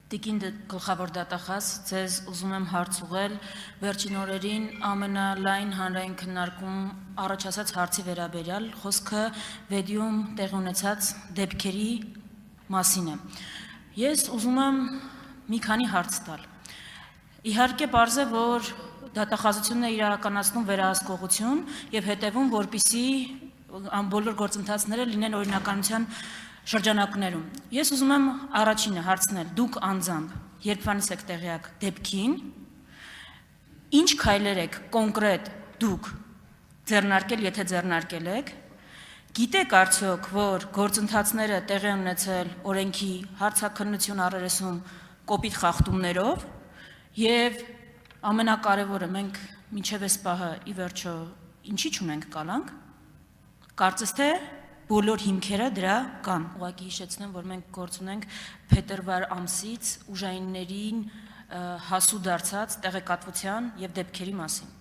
Տիկին գլխավոր դատախազ, ձեզ ուզում եմ հարց ուղղել վերջին օրերին ամենալայն հանրային քննարկում առաջացած հարցի վերաբերյալ, խոսքը վեդիում տեղի ունեցած դեպքերի մասին է։ Ես ուզում եմ մի քանի հարց տալ։ Իհարկե պարզ է, որ դատախազությունն է իրականացնում վերահսկողություն եւ հետեւում, որպիսի բոլոր գործընթացները լինեն օրինականության շրջանակներում։ Ես ուզում եմ առաջինը հարցնել, դուք անձամբ երբվանից եք տեղյակ դեպքին, ինչ քայլեր եք կոնկրետ դուք ձեռնարկել, եթե ձեռնարկել եք, գիտեք արդյոք, որ գործընթացները տեղի են ունեցել օրենքի հարցաքննություն առերեսում կոպիտ խախտումներով եւ ամենակարևորը մենք մինչև այս պահը ի վերջո ինչի՞ չունենք կալանք, կարծես թե բոլոր հիմքերը դրա կան։ Ուղղակի հիշեցնեմ, որ մենք գործ ունենք փետրվար ամսից ուժայիններին հասու դարձած տեղեկատվության եւ դեպքերի մասին։